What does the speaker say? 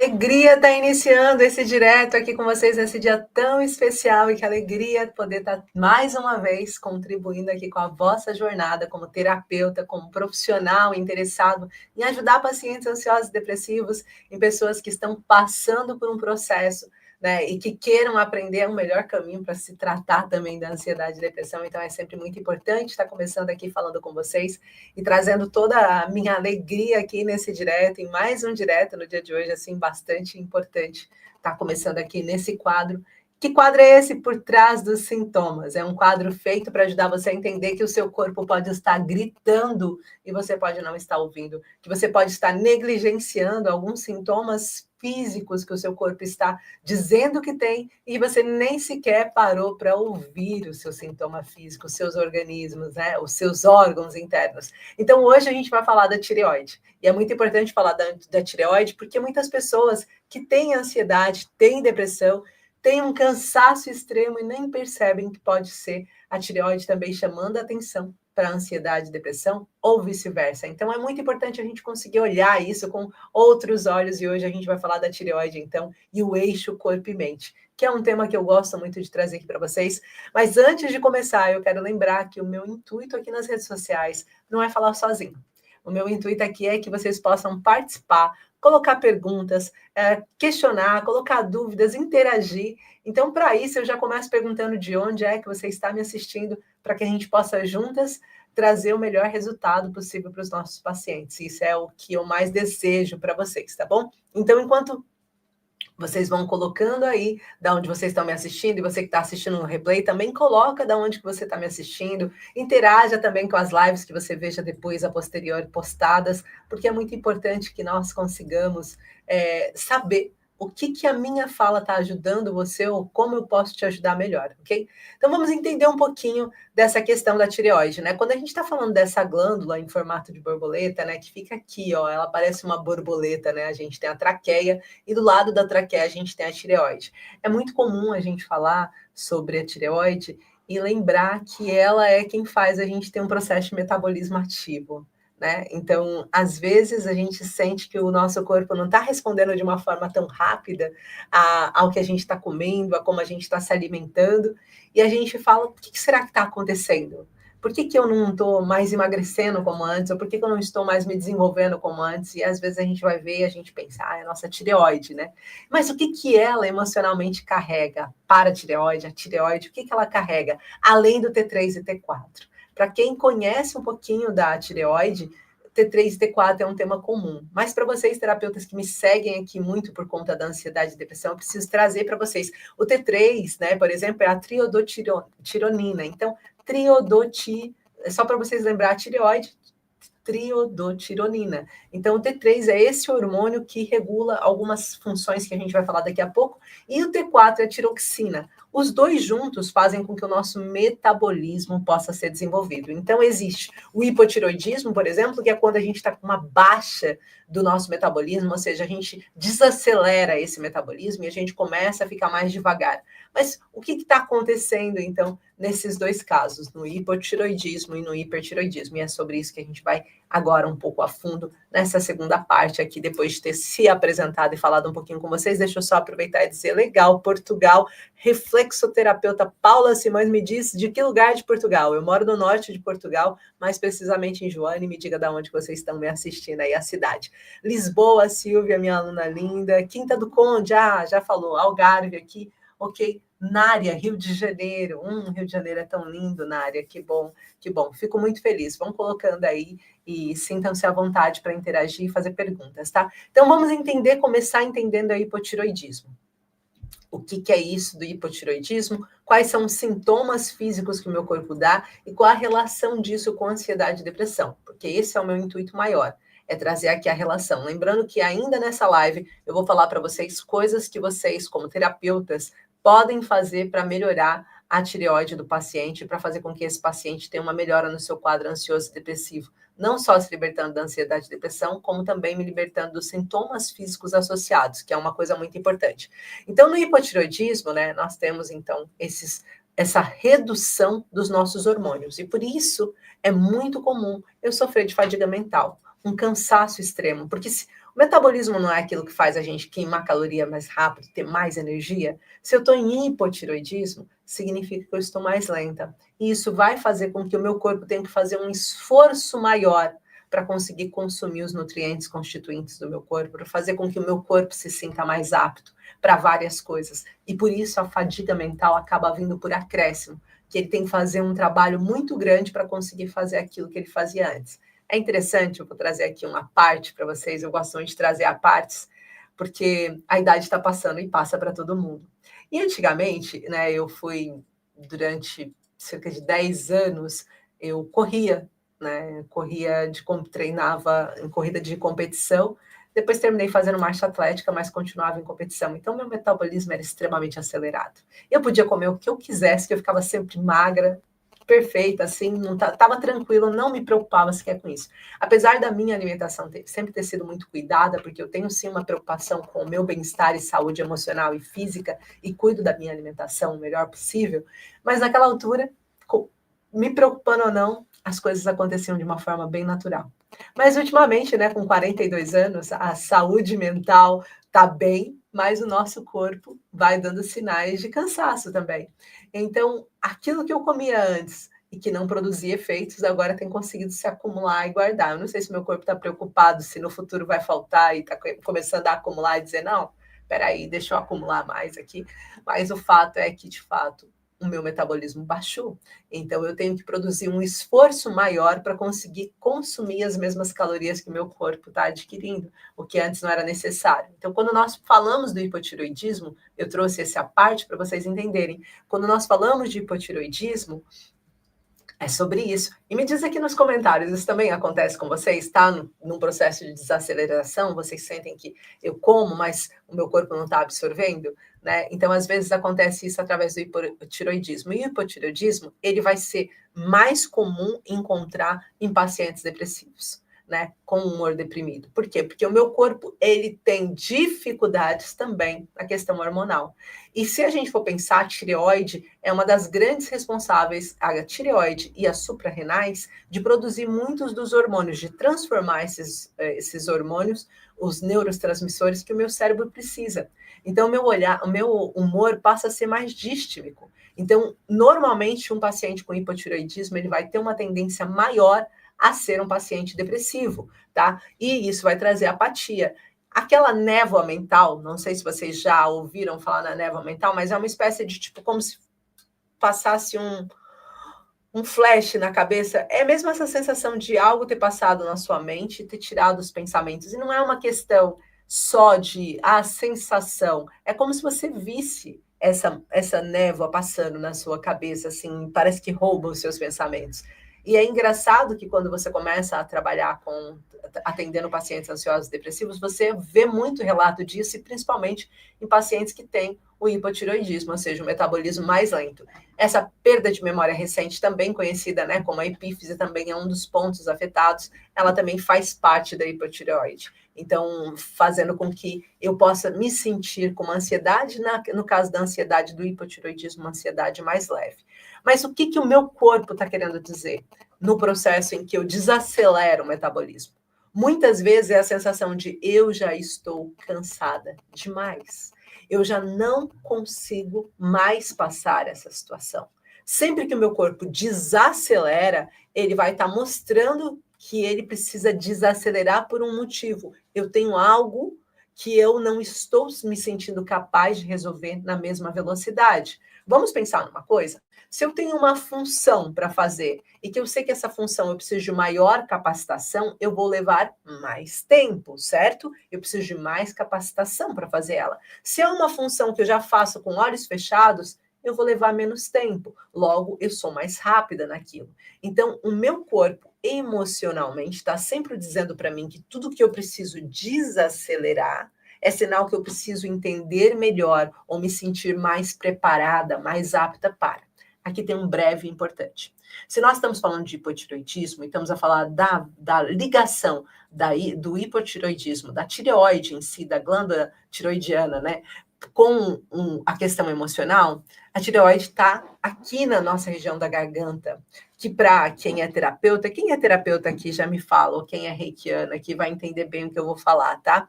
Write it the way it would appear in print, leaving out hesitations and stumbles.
Alegria estar iniciando esse direto aqui com vocês nesse dia tão especial e que alegria poder estar mais uma vez contribuindo aqui com a vossa jornada como terapeuta, como profissional interessado em ajudar pacientes ansiosos e depressivos, em pessoas que estão passando por um processo, né, e que queiram aprender o melhor caminho para se tratar também da ansiedade e depressão. Então é sempre muito importante estar começando aqui falando com vocês e trazendo toda a minha alegria aqui nesse direto, em mais um direto no dia de hoje, assim, bastante importante estar começando aqui nesse quadro. Que quadro é esse? Por trás dos sintomas. É um quadro feito para ajudar você a entender que o seu corpo pode estar gritando e você pode não estar ouvindo, que você pode estar negligenciando alguns sintomas físicos que o seu corpo está dizendo que tem e você nem sequer parou para ouvir o seu sintoma físico, os seus organismos, né, os seus órgãos internos. Então, hoje a gente vai falar da tireoide. E é muito importante falar da tireoide, porque muitas pessoas que têm ansiedade, têm depressão, têm um cansaço extremo e nem percebem que pode ser a tireoide também chamando a atenção para a ansiedade e depressão, ou vice-versa. Então, é muito importante a gente conseguir olhar isso com outros olhos, e hoje a gente vai falar da tireoide, então, e o eixo corpo e mente, que é um tema que eu gosto muito de trazer aqui para vocês. Mas antes de começar, eu quero lembrar que o meu intuito aqui nas redes sociais não é falar sozinho. O meu intuito aqui é que vocês possam participar, colocar perguntas, questionar, colocar dúvidas, interagir. Então, para isso, eu já começo perguntando de onde é que você está me assistindo, para que a gente possa juntas trazer o melhor resultado possível para os nossos pacientes. Isso é o que eu mais desejo para vocês, tá bom? Então, enquanto vocês vão colocando aí da onde vocês estão me assistindo, e você que está assistindo no replay, também coloca da onde que você está me assistindo, interaja também com as lives que você veja depois, a posteriori, postadas, porque é muito importante que nós consigamos saber o que a minha fala está ajudando você ou como eu posso te ajudar melhor, ok? Então vamos entender um pouquinho dessa questão da tireoide, né? Quando a gente está falando dessa glândula em formato de borboleta, né, que fica aqui, ó, ela parece uma borboleta, né? A gente tem a traqueia e do lado da traqueia a gente tem a tireoide. É muito comum a gente falar sobre a tireoide e lembrar que ela é quem faz a gente ter um processo de metabolismo ativo, né? Então, às vezes a gente sente que o nosso corpo não está respondendo de uma forma tão rápida ao que a gente está comendo, a como a gente está se alimentando, e a gente fala, o que será que está acontecendo? Por que eu não estou mais emagrecendo como antes? Ou por que eu não estou mais me desenvolvendo como antes? E às vezes a gente vai ver e a gente pensa, é a nossa tireoide, né? Mas o que ela emocionalmente carrega para a tireoide, o que ela carrega? Além do T3 e T4. Para quem conhece um pouquinho da tireoide, T3 e T4 é um tema comum. Mas para vocês, terapeutas que me seguem aqui muito por conta da ansiedade e depressão, eu preciso trazer para vocês. O T3, né, por exemplo, é a triodotironina. Então, só para vocês lembrar, a tireoide, triodotironina. Então, o T3 é esse hormônio que regula algumas funções que a gente vai falar daqui a pouco, e o T4 é a tiroxina. Os dois juntos fazem com que o nosso metabolismo possa ser desenvolvido. Então, existe o hipotiroidismo, por exemplo, que é quando a gente está com uma baixa do nosso metabolismo, ou seja, a gente desacelera esse metabolismo e a gente começa a ficar mais devagar. Mas o que está acontecendo, então, nesses dois casos, no hipotiroidismo e no hipertiroidismo? E é sobre isso que a gente vai agora um pouco a fundo nessa segunda parte aqui, depois de ter se apresentado e falado um pouquinho com vocês. Deixa eu só aproveitar e dizer, legal, Portugal, reflexoterapeuta Paula Simões me diz de que lugar de Portugal. Eu moro no norte de Portugal, mais precisamente em Joane, me diga de onde vocês estão me assistindo aí, a cidade. Lisboa, Silvia, minha aluna linda. Quinta do Conde, já falou, Algarve aqui, ok. Nária, Rio de Janeiro. Rio de Janeiro é tão lindo, Nária, que bom, que bom. Fico muito feliz. Vão colocando aí e sintam-se à vontade para interagir e fazer perguntas, tá? Então, vamos começar entendendo o hipotiroidismo. O que é isso do hipotiroidismo? Quais são os sintomas físicos que o meu corpo dá e qual a relação disso com ansiedade e depressão? Porque esse é o meu intuito maior, é trazer aqui a relação. Lembrando que ainda nessa live eu vou falar para vocês coisas que vocês, como terapeutas, podem fazer para melhorar a tireoide do paciente, para fazer com que esse paciente tenha uma melhora no seu quadro ansioso e depressivo. Não só se libertando da ansiedade e depressão, como também me libertando dos sintomas físicos associados, que é uma coisa muito importante. Então, no hipotireoidismo, né, nós temos, então, essa redução dos nossos hormônios. E por isso é muito comum eu sofrer de fadiga mental, um cansaço extremo, porque o Metabolismo não é aquilo que faz a gente queimar caloria mais rápido, ter mais energia? Se eu estou em hipotiroidismo, significa que eu estou mais lenta. E isso vai fazer com que o meu corpo tenha que fazer um esforço maior para conseguir consumir os nutrientes constituintes do meu corpo, para fazer com que o meu corpo se sinta mais apto para várias coisas. E por isso a fadiga mental acaba vindo por acréscimo, que ele tem que fazer um trabalho muito grande para conseguir fazer aquilo que ele fazia antes. É interessante, eu vou trazer aqui uma parte para vocês, eu gosto muito de trazer a partes, porque a idade está passando e passa para todo mundo. E antigamente, né, eu fui, durante cerca de 10 anos, eu corria, né, treinava em corrida de competição, depois terminei fazendo marcha atlética, mas continuava em competição. Então, meu metabolismo era extremamente acelerado. Eu podia comer o que eu quisesse, que eu ficava sempre magra, perfeita, assim, não estava tranquila, não me preocupava sequer com isso. Apesar da minha alimentação sempre ter sido muito cuidada, porque eu tenho sim uma preocupação com o meu bem-estar e saúde emocional e física, e cuido da minha alimentação o melhor possível, mas naquela altura, me preocupando ou não, as coisas aconteciam de uma forma bem natural. Mas ultimamente, né, com 42 anos, a saúde mental está bem, mas o nosso corpo vai dando sinais de cansaço também. Então, aquilo que eu comia antes e que não produzia efeitos, agora tem conseguido se acumular e guardar. Eu não sei se meu corpo está preocupado, se no futuro vai faltar e está começando a acumular e dizer, não, peraí, deixa eu acumular mais aqui. Mas o fato é que, de fato, o meu metabolismo baixou. Então, eu tenho que produzir um esforço maior para conseguir consumir as mesmas calorias que o meu corpo está adquirindo, o que antes não era necessário. Então, quando nós falamos do hipotiroidismo, eu trouxe essa parte para vocês entenderem. Quando nós falamos de hipotiroidismo, é sobre isso. E me diz aqui nos comentários, isso também acontece com vocês? Está num processo de desaceleração? Vocês sentem que eu como, mas o meu corpo não está absorvendo? Né? Então, às vezes, acontece isso através do hipotiroidismo. E o hipotiroidismo, ele vai ser mais comum encontrar em pacientes depressivos, né? Com humor deprimido. Por quê? Porque o meu corpo, ele tem dificuldades também na questão hormonal. E se a gente for pensar, a tireoide é uma das grandes responsáveis, a tireoide e as suprarrenais, de produzir muitos dos hormônios, de transformar esses hormônios, os neurotransmissores que o meu cérebro precisa. Então, o meu humor passa a ser mais dístimico. Então, normalmente, um paciente com hipotireoidismo, ele vai ter uma tendência maior a ser um paciente depressivo, tá? E isso vai trazer apatia. Aquela névoa mental, não sei se vocês já ouviram falar na névoa mental, mas é uma espécie de, tipo, como se passasse um flash na cabeça. É mesmo essa sensação de algo ter passado na sua mente, ter tirado os pensamentos. E não é uma questão só de sensação. É como se você visse essa névoa passando na sua cabeça, assim, parece que rouba os seus pensamentos. E é engraçado que quando você começa a trabalhar atendendo pacientes ansiosos e depressivos, você vê muito relato disso, e principalmente em pacientes que têm o hipotireoidismo, ou seja, o metabolismo mais lento. Essa perda de memória recente, também conhecida, né, como a epífise, também é um dos pontos afetados, ela também faz parte da hipotireoide. Então, fazendo com que eu possa me sentir com uma ansiedade, no caso da ansiedade do hipotireoidismo, uma ansiedade mais leve. Mas o que o meu corpo está querendo dizer no processo em que eu desacelero o metabolismo? Muitas vezes é a sensação de eu já estou cansada demais. Eu já não consigo mais passar essa situação. Sempre que o meu corpo desacelera, ele vai estar mostrando que ele precisa desacelerar por um motivo. Eu tenho algo que eu não estou me sentindo capaz de resolver na mesma velocidade. Vamos pensar numa coisa? Se eu tenho uma função para fazer e que eu sei que essa função eu preciso de maior capacitação, eu vou levar mais tempo, certo? Eu preciso de mais capacitação para fazer ela. Se é uma função que eu já faço com olhos fechados, eu vou levar menos tempo. Logo, eu sou mais rápida naquilo. Então, o meu corpo emocionalmente está sempre dizendo para mim que tudo que eu preciso desacelerar é sinal que eu preciso entender melhor ou me sentir mais preparada, mais apta para. Aqui tem um breve importante. Se nós estamos falando de hipotireoidismo e estamos a falar da ligação do hipotireoidismo, da tireoide em si, da glândula tiroidiana, né, com a questão emocional, a tireoide está aqui na nossa região da garganta, que para quem é terapeuta aqui já me fala, ou quem é reikiana aqui vai entender bem o que eu vou falar, tá?